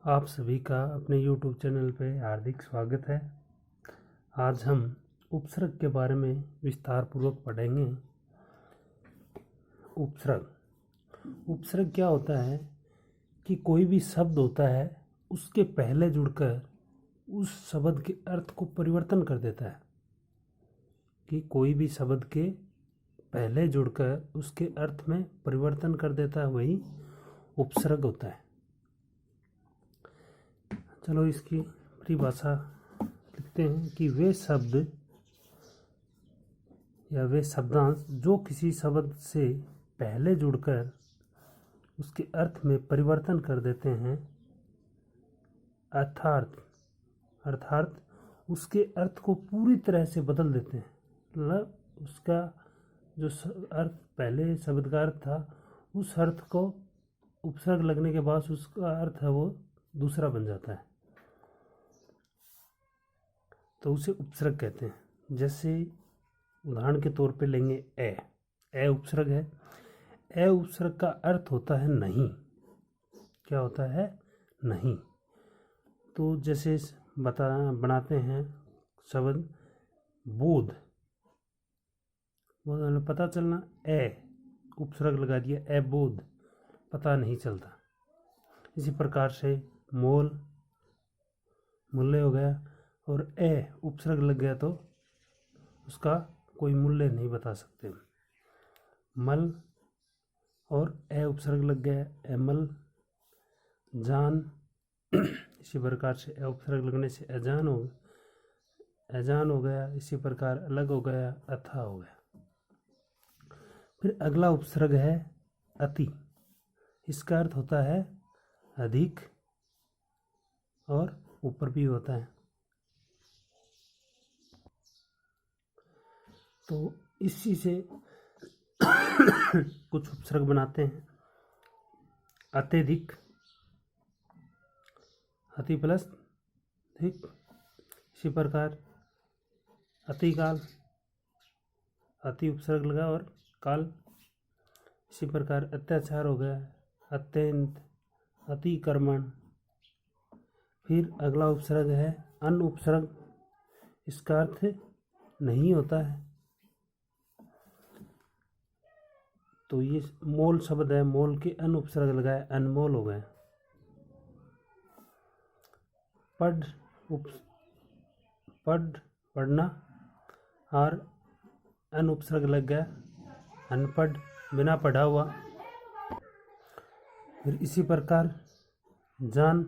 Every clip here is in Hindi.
आप सभी का अपने YouTube चैनल पे हार्दिक स्वागत है। आज हम उपसर्ग के बारे में विस्तार पूर्वक पढ़ेंगे। उपसर्ग क्या होता है कि कोई भी शब्द होता है उसके पहले जुड़कर उस शब्द के अर्थ को परिवर्तन कर देता है। कि कोई भी शब्द के पहले जुड़कर उसके अर्थ में परिवर्तन कर देता है, वही उपसर्ग होता है। चलो इसकी परिभाषा लिखते हैं कि वे शब्द या वे शब्दांश जो किसी शब्द से पहले जुड़कर उसके अर्थ में परिवर्तन कर देते हैं, अर्थात उसके अर्थ को पूरी तरह से बदल देते हैं। मतलब उसका जो अर्थ पहले शब्द का अर्थ था, उस अर्थ को उपसर्ग लगने के बाद उसका अर्थ है वो दूसरा बन जाता है, तो उसे उपसर्ग कहते हैं। जैसे उदाहरण के तौर पे लेंगे ए उपसर्ग है। ए उपसर्ग का अर्थ होता है नहीं। क्या होता है? नहीं। तो जैसे बनाते हैं शब्द बोध, पता चलना, ए उपसर्ग लगा दिया, ए बोध, पता नहीं चलता। इसी प्रकार से मूल्य हो गया, और ए उपसर्ग लग गया तो उसका कोई मूल्य नहीं बता सकते। मल और ए उपसर्ग लग गया, एमल, जान। इसी प्रकार से ए उपसर्ग लगने से अजान हो गया। इसी प्रकार अलग हो गया, अथा हो गया। फिर अगला उपसर्ग है अति। इसका अर्थ होता है अधिक, और ऊपर भी होता है। तो इसी से कुछ उपसर्ग बनाते हैं। अत्यधिक, अति प्लस अधिक। इसी प्रकार अतिकाल, अति उपसर्ग लगा और काल। इसी प्रकार अत्याचार हो गया, अत्यंत, अतिक्रमण। फिर अगला उपसर्ग है अन उपसर्ग। इसका अर्थ नहीं होता है। तो ये मोल शब्द है, मोल के अन उपसर्ग लगाए, अनमोल हो गए। पढ़ना, और अन उपसर्ग लग गया, अनपढ़, बिना पढ़ा हुआ। फिर इसी प्रकार जान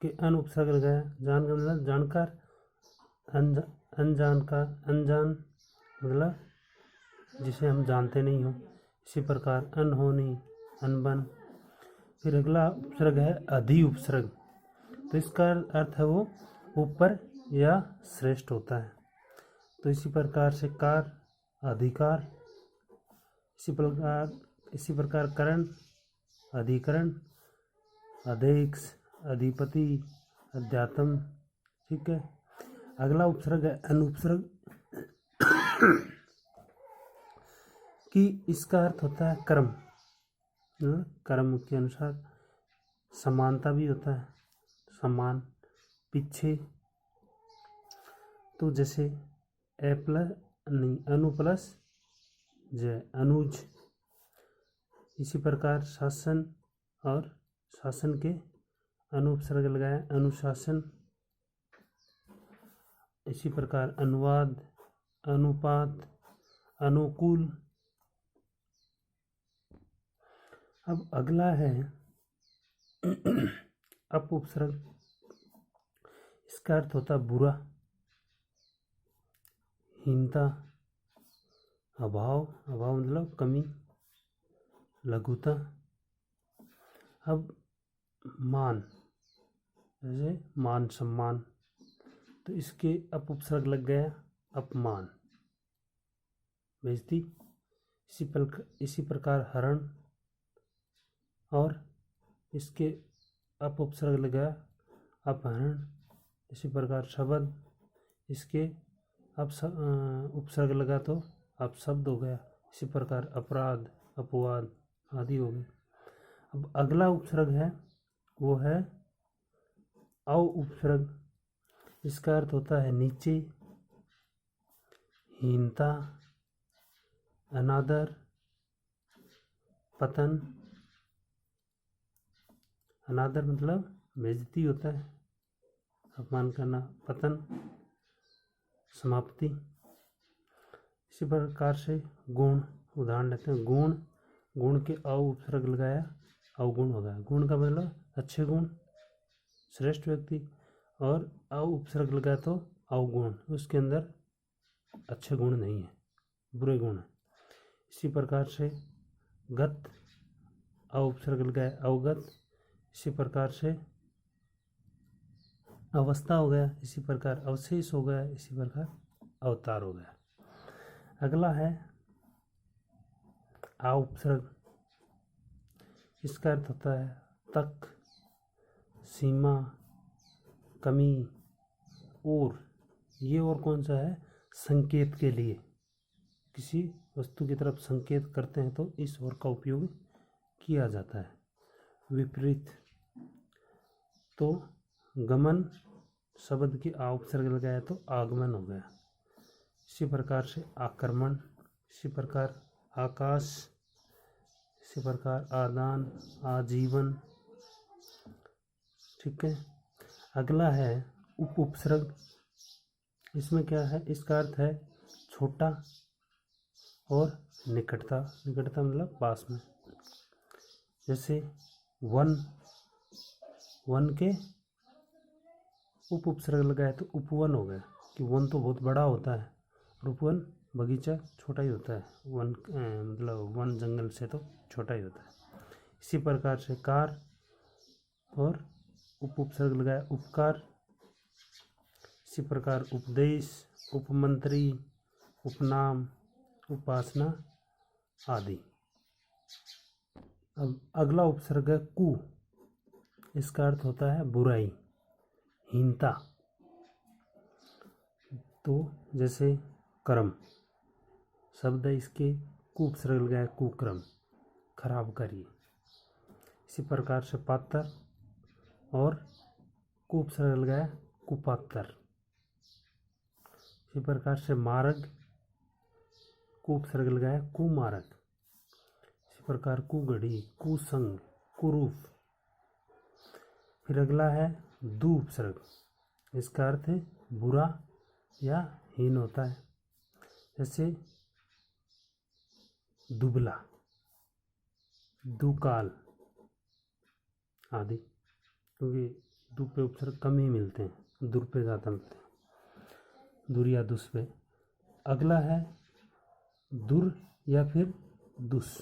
के अन उपसर्ग लगाया, जान का मतलब जानकार, अनजान का अनजान मतलब जिसे हम जानते नहीं हो। इसी प्रकार अनहोनी, अनबन। फिर अगला उपसर्ग है अधि उपसर्ग। तो इसका अर्थ है वो ऊपर या श्रेष्ठ होता है। तो इसी प्रकार से कार, अधिकार। इसी प्रकार करण, अधिकरण, अध्यक्ष, अधिपति, अध्यात्म। ठीक है। अगला उपसर्ग है अनुपसर्ग कि इसका अर्थ होता है कर्म। कर्म के अनुसार समानता भी होता है, समान, पीछे। तो जैसे ए प्लस नहीं, अनु प्लस जय, अनुज। इसी प्रकार शासन और शासन के अनुपसर्ग लगाया, अनुशासन। इसी प्रकार अनुवाद, अनुपात, अनुकूल। अब अगला है अप उपसर्ग। इसका अर्थ होता बुरा, हीनता, अभाव मतलब कमी, लघुता। अब मान, जैसे मान सम्मान, तो इसके अप उपसर्ग लग गया, अपमान, बेइज्जती। इसी प्रकार हरण, और इसके अप उपसर्ग लगा अपहरण। इसी प्रकार शब्द, इसके अब उपसर्ग लगा तो अपशब्द हो गया। इसी प्रकार अपराध, अपवाद आदि हो गए। अब अगला उपसर्ग है वो है औ उपसर्ग, इसका अर्थ होता है नीचे, हीनता, अनादर, पतन। अनादर मतलब बेइज्जती होता है, अपमान करना। पतन समाप्ति। इसी प्रकार से गुण, उदाहरण लेते हैं। गुण, गुण के अ उपसर्ग लगाया, अवगुण हो गया। गुण का मतलब अच्छे गुण, श्रेष्ठ व्यक्ति, और अ उपसर्ग लगाया तो अवगुण, उसके अंदर अच्छे गुण नहीं है, बुरे गुण है। इसी प्रकार से गत, अ उपसर्ग लगाया अवगत। इसी प्रकार से अवस्था हो गया, इसी प्रकार अवशेष हो गया, इसी प्रकार अवतार हो गया। अगला है आ उपसर्ग, इसका अर्थ होता है तक, सीमा, कमी, और। ये और कौन सा है? संकेत के लिए, किसी वस्तु की तरफ संकेत करते हैं तो इस और का उपयोग किया जाता है। विपरीत, तो गमन शब्द की आ उपसर्ग लगाया तो आगमन हो गया। इसी प्रकार से आक्रमण, इसी प्रकार आकाश, इसी प्रकार आदान, आजीवन। ठीक है। अगला है उप उपसर्ग। इसमें क्या है? इसका अर्थ है छोटा और निकटता। निकटता मतलब पास में। जैसे वन, वन के उप उपसर्ग लगाए तो उपवन हो गया, कि वन तो बहुत बड़ा होता है और उपवन बगीचा छोटा ही होता है। वन मतलब वन जंगल से तो छोटा ही होता है। इसी प्रकार से कार और उप उपसर्ग लगाया उपकार। इसी प्रकार उपदेश, उपमंत्री, उपनाम, उपासना आदि। अब अगला उपसर्ग है कु। इसका अर्थ होता है बुराई, हीनता। तो जैसे कर्म शब्द है, इसके कु उपसर्ग लगाया कुक्रम, खराब कार्य। इसी प्रकार से पात्र और कु उपसर्ग लगाया कुपात्र। इसी प्रकार से मार्ग, कु उपसर्ग लगाया कुमार्ग। इसी प्रकार कुगढ़ी, कुसंग, कुरूप। फिर अगला है दु उपसर्ग। इसका अर्थ है बुरा या हीन होता है। जैसे दुबला, दुकाल आदि, क्योंकि दु पे उपसर्ग कम ही मिलते हैं, दुर पे ज़्यादा मिलते हैं, दुर या दुस पे। अगला है दुर या फिर दुस।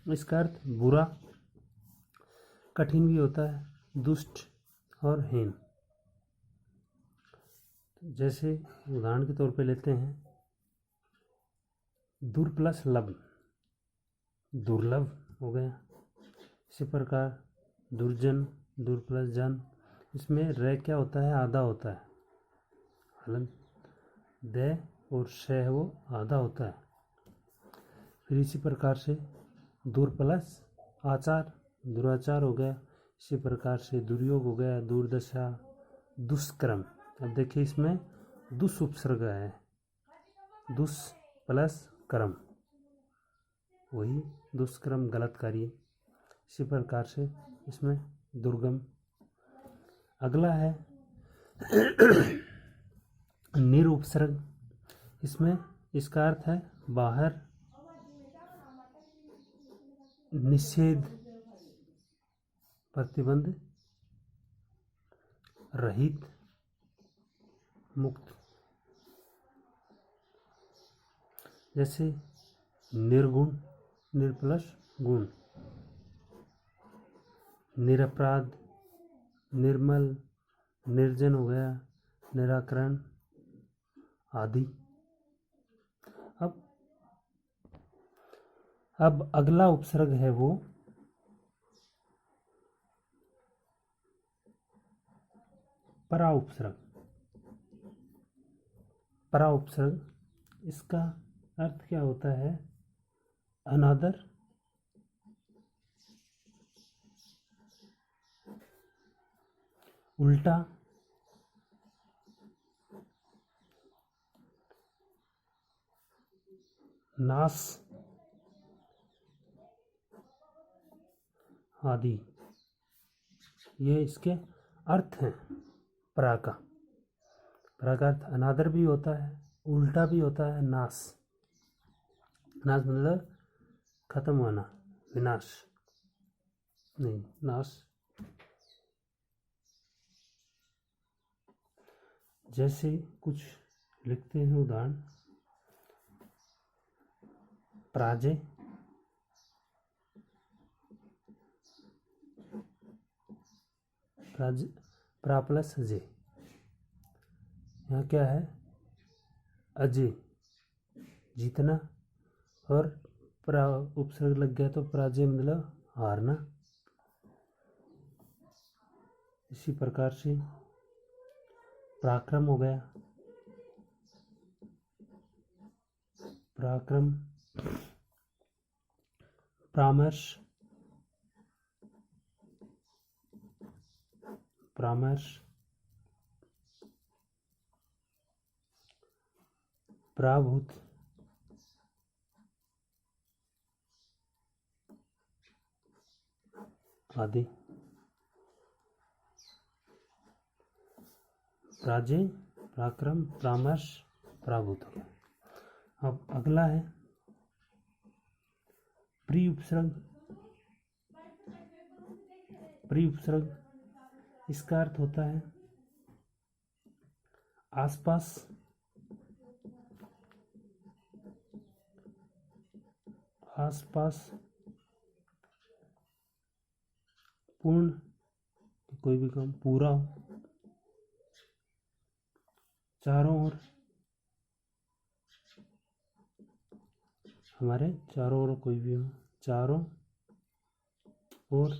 इसका अर्थ बुरा, कठिन भी होता है, दुष्ट और हीन। जैसे उदाहरण के तौर पे लेते हैं दुर प्लस लब, दुर्लभ हो गया। इसी प्रकार दुर्जन, दुर प्लस जन। इसमें र क्या होता है? आधा होता है, हलन द और शह वो आधा होता है। फिर इसी प्रकार से दूर प्लस आचार, दुराचार हो गया। इसी प्रकार से दुर्योग हो गया, दुर्दशा, दुष्कर्म। अब देखिए इसमें दुस उपसर्ग है, दुस प्लस कर्म, वही दुष्कर्म, गलत कार्य। इसी प्रकार से इसमें दुर्गम। अगला है निरुपसर्ग। इसमें इसका अर्थ है बाहर, निषेध, प्रतिबंध रहित, मुक्त। जैसे निर्गुण, निर्प्लस गुण, निरपराध, निर्मल, निर्जन हो गया, निराकरण आदि। अब अगला उपसर्ग है वो परा उपसर्ग। परा उपसर्ग, इसका अर्थ क्या होता है? अनादर, उल्टा, नास आदि। ये इसके अर्थ हैं प्रा का। प्रा का अर्थ अनादर भी होता है, उल्टा भी होता है, नाश। नाश मतलब खत्म होना, विनाश नहीं, नाश। जैसे कुछ लिखते हैं उदाहरण, प्राजय, प्रा प्लस अजय। यहाँ क्या है, अजय जीतना, और प्रा उपसर्ग लग गया तो पराजय मतलब हारना। इसी प्रकार से पराक्रम हो गया, पराक्रम, परामर्श, परामर्श, पराभूत, आदि। पराजय, पराक्रम, परामर्श, पराभूत हो गया। अब अगला है प्री उपसर्ग। प्री उपसर्ग, इसका अर्थ होता है आसपास, आसपास, पूर्ण, कोई भी काम पूरा हो, चारों ओर, हमारे चारों ओर कोई भी हो, चारों ओर,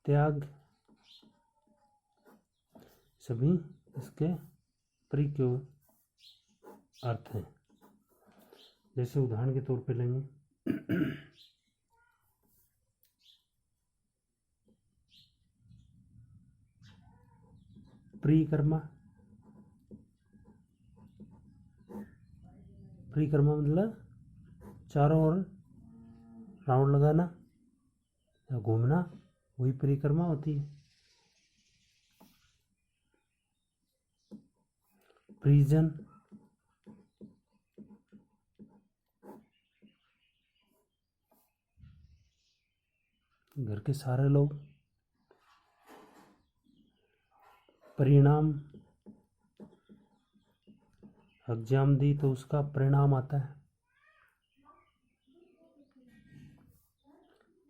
त्याग, सभी इसके प्री के अर्थ हैं। जैसे उदाहरण के तौर पे लेंगे, परिक्रमा। परिक्रमा मतलब चारों ओर राउंड लगाना या घूमना, वही परिक्रमा होती है। परिजन, घर के सारे लोग। परिणाम, एग्जाम दी तो उसका परिणाम आता है।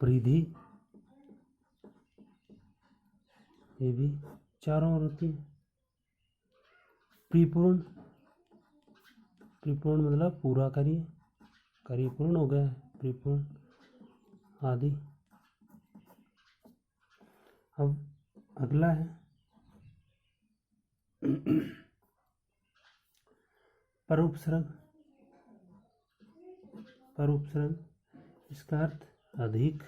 परिधि, ये भी चारों ओर होती है। परिपूर्ण, परिपूर्ण मतलब पूरा करिए, कार्य पूर्ण हो गया है, परिपूर्ण आदि। अब अगला है परोपसर्ग। परोपसर्ग, इसका अर्थ अधिक।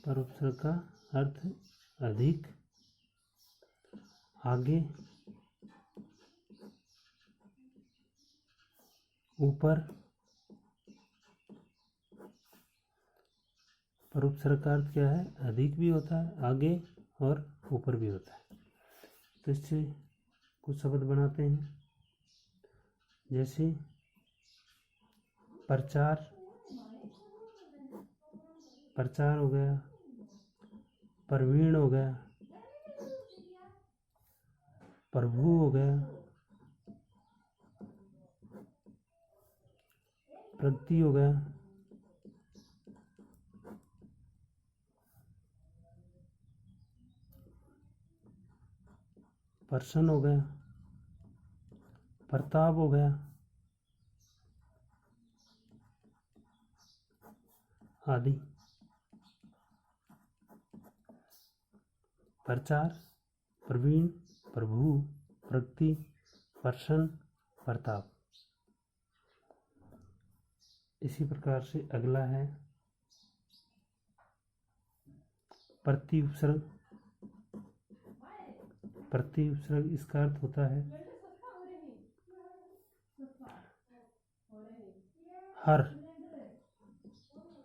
परोपसर्ग का अर्थ अधिक, आगे, ऊपर। परोपसर्ग का अर्थ क्या है, अधिक भी होता है, आगे और ऊपर भी होता है। तो इससे कुछ शब्द बनाते हैं, जैसे प्रचार, प्रचार हो गया, प्रवीण हो गया, प्रभु हो गया, प्रगति हो गया, प्रसन्न हो गया, प्रताप हो गया, आदि। प्रचार, प्रवीण, प्रभु, प्रगति, प्रसन्न, प्रताप। इसी प्रकार से अगला है प्रति उपसर्ग, प्रति उपसर्ग इसका अर्थ होता है हर,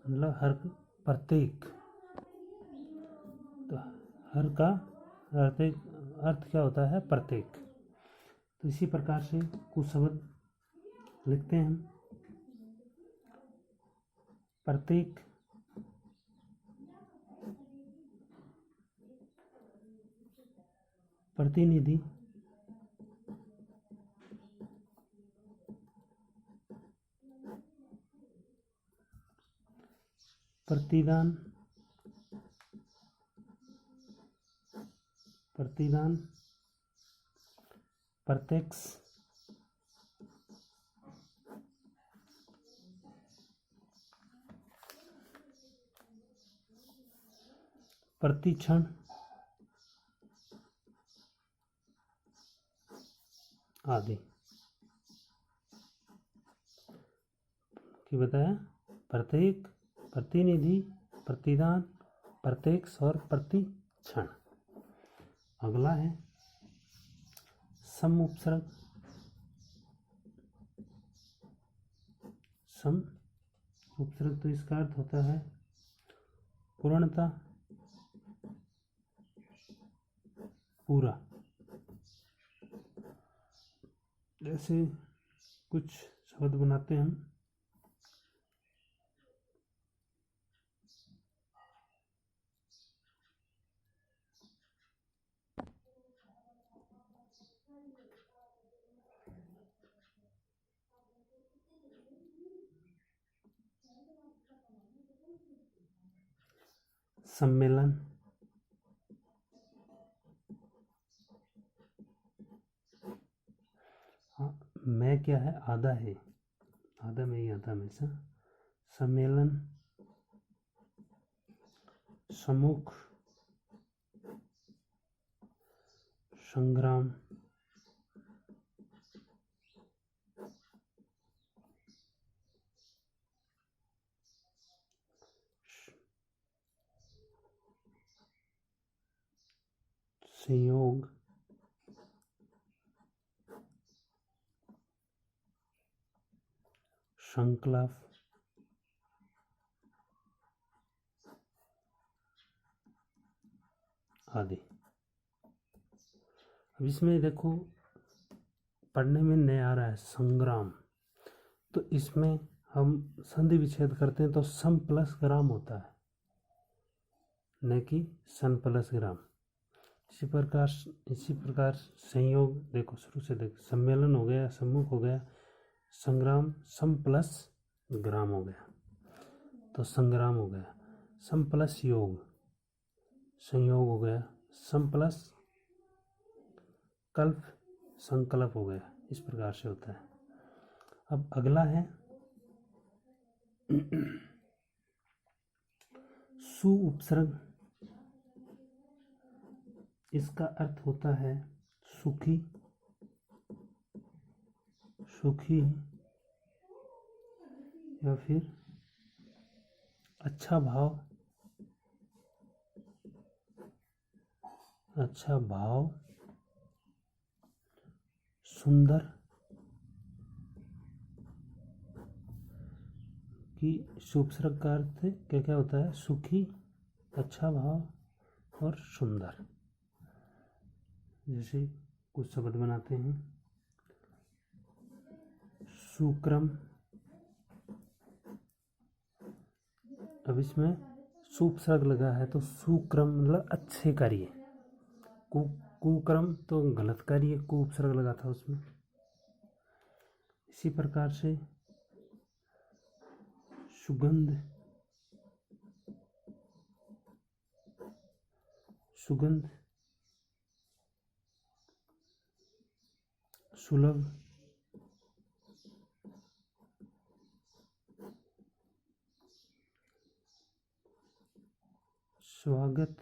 मतलब हर, प्रत्येक। तो हर का अर्थ क्या होता है? प्रत्येक। तो इसी प्रकार से कुछ शब्द लिखते हैं हम। प्रत्येक, प्रतिनिधि, प्रतिदान, प्रतिदान, प्रत्यक्ष, प्रतिक्षण आदि की बताया। प्रत्येक, प्रतिनिधि, प्रतिदान, प्रत्यक्ष और प्रतिक्षण। अगला है सम उपसर्ग। सम उपसर्ग तो इसका अर्थ होता है पूर्णता, पूरा। जैसे कुछ शब्द बनाते हैं हम। सम्मेलन, मैं क्या है? आधा है, आधा में ही आता हमेशा। सम्मेलन, सम्मुख, संग्राम, संयोग, संकल्प आदि। अब इसमें देखो पढ़ने में नया आ रहा है संग्राम। तो इसमें हम संधि विच्छेद करते हैं तो सम प्लस ग्राम होता है, न कि सन प्लस ग्राम। इसी प्रकार संयोग, देखो शुरू से देखो, सम्मेलन हो गया, सम्मुख हो गया, संग्राम सम प्लस ग्राम हो गया, तो संग्राम हो गया। सम प्लस योग, संयोग हो गया। सम प्लस कल्प, संकल्प हो गया। इस प्रकार से होता है। अब अगला है सु उपसर्ग। इसका अर्थ होता है सुखी, सुखी या फिर अच्छा भाव, अच्छा भाव, सुंदर। कि उपसर्ग का अर्थ क्या क्या होता है? सुखी, अच्छा भाव और सुंदर। जैसे कुछ शब्द बनाते हैं। सुक्रम। अब इसमें सुपसर्ग लगा है तो सुक्रम मतलब अच्छे कार्य। कुक्रम तो गलत कार्य, कु उपसर्ग लगा था उसमें। इसी प्रकार से सुगंध, सुगंध, सुलभ, स्वागत,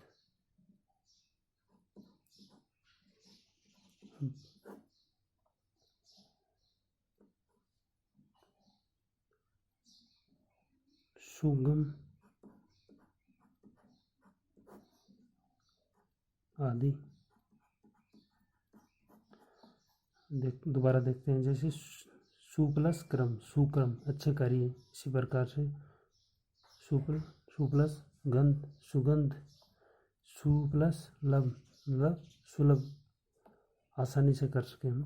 सुगम, आदि। दोबारा देखते हैं, जैसे सु प्लस क्रम, सुक्रम, अच्छे कार्य। इसी प्रकार से सु प्लस गंध, सुगंध। सु प्लस लब, मतलब सुलभ, आसानी से कर सके हम।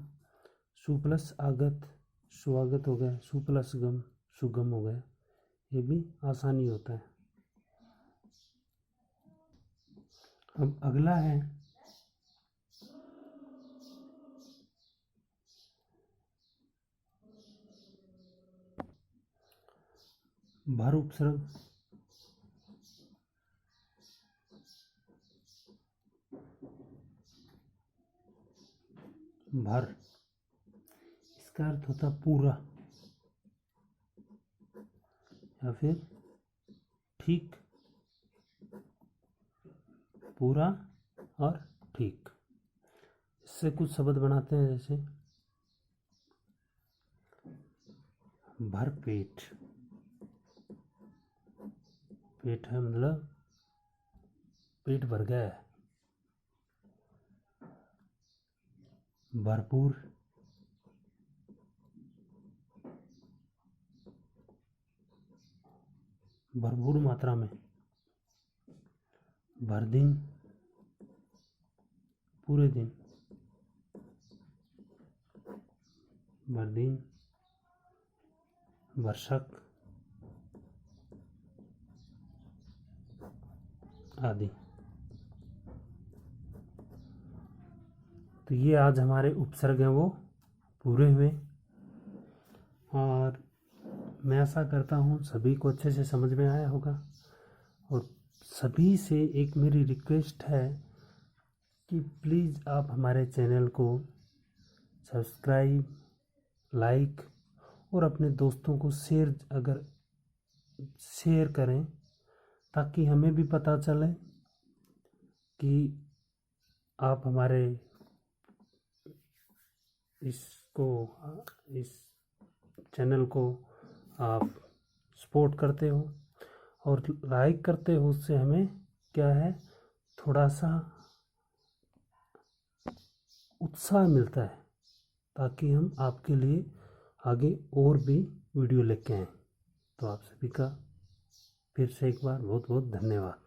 सु प्लस आगत, स्वागत हो गया। सु प्लस गम, सुगम हो गया। ये भी आसानी होता है। अब अगला है भर उपसर्ग। भर, इसका अर्थ होता पूरा या फिर ठीक, पूरा और ठीक। इससे कुछ शब्द बनाते हैं, जैसे भर पेट। पेट है मतलब पेट भर गया है। भरपूर, भरपूर मात्रा में। भर दिन, पूरे दिन। भर दिन, वर्षक आदि। तो ये आज हमारे उपसर्ग हैं वो पूरे हुए, और मैं आशा करता हूँ सभी को अच्छे से समझ में आया होगा। और सभी से एक मेरी रिक्वेस्ट है कि प्लीज़ आप हमारे चैनल को सब्सक्राइब, लाइक और अपने दोस्तों को शेयर करें, ताकि हमें भी पता चले कि आप हमारे इस चैनल को आप सपोर्ट करते हो और लाइक करते हो। उससे हमें क्या है, थोड़ा सा उत्साह मिलता है, ताकि हम आपके लिए आगे और भी वीडियो लेके आएँ। तो आप सभी का फिर से एक बार बहुत बहुत धन्यवाद।